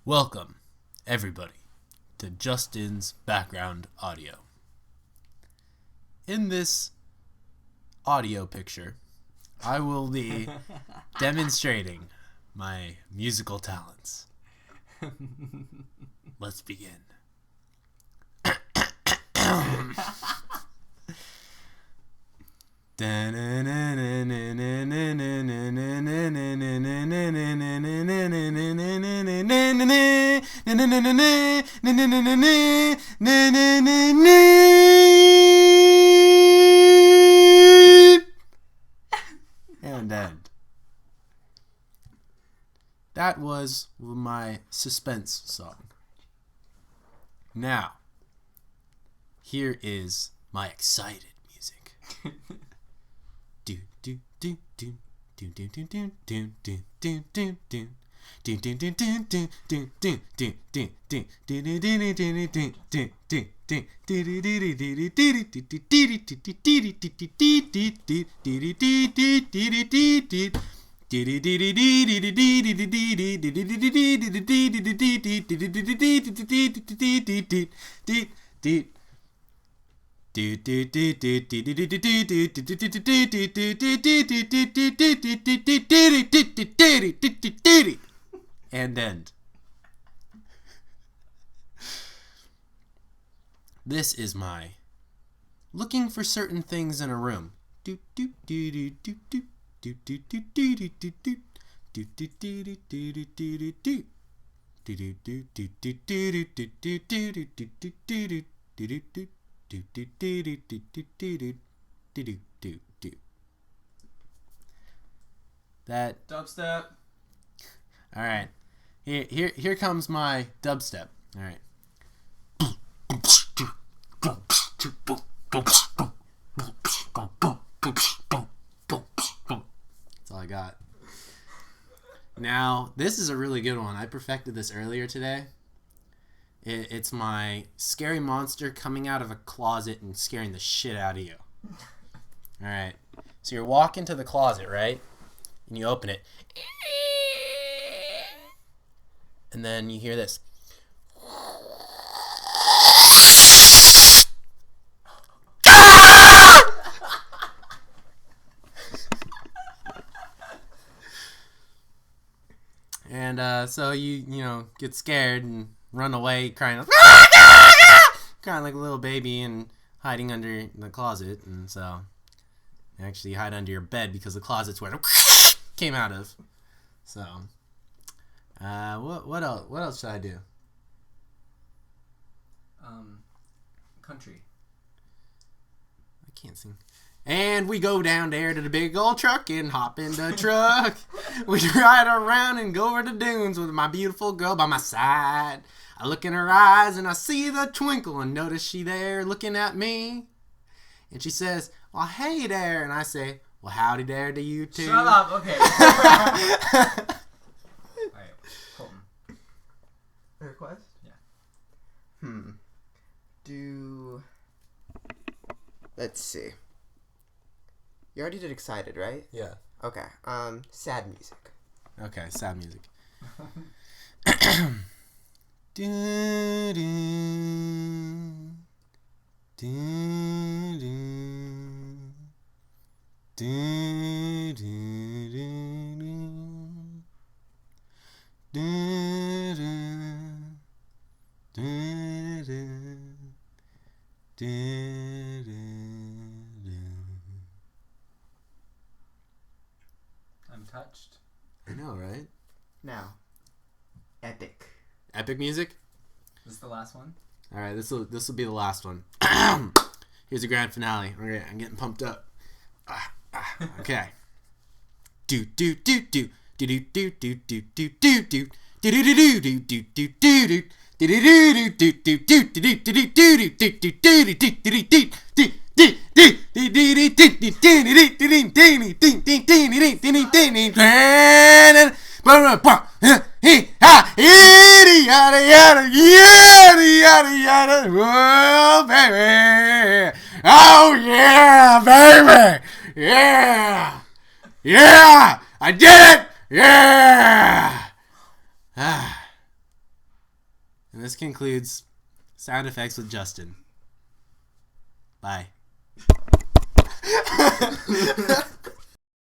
Welcome, everybody, to Justin's background audio. In this audio picture, I will be demonstrating my musical talents. Let's begin. And end. That was my suspense song. Now, here is my excited music. Do do do do do do do do do do do do do. And end. This is my looking for certain things in a room. That dubstep. All right. Here comes my dubstep. All right. That's all I got. Now, this is a really good one. I perfected this earlier today. It's my scary monster coming out of a closet and scaring the shit out of you. All right. So you're walking to the closet, right? And you open it. And then you hear this. And so you get scared and run away crying like a little baby and hiding under the closet. And so you actually hide under your bed because the closet's where it came out of. So what else should I do? Country. I can't sing. And we go down there to the big old truck and hop in the truck. We ride around and go over the dunes with my beautiful girl by my side. I look in her eyes and I see the twinkle and notice she there looking at me. And she says, "Well, hey there." And I say, "Well, howdy there to you too." Shut up. Okay. Alright, Colton. A request? Yeah. Let's see. You already did excited, right? Yeah. Okay. Sad music. Okay, sad music. I'm touched. I know, right? Now, epic. Epic music? This is the last one. All right, this will be the last one. Here's the grand finale. Okay, I'm getting pumped up. Okay. Do do do do do do do do do do do do do do do do do do Oh, baby. Oh, yeah, baby. Yeah. Yeah. I did it. Yeah. this concludes Sound Effects with Justin. Bye.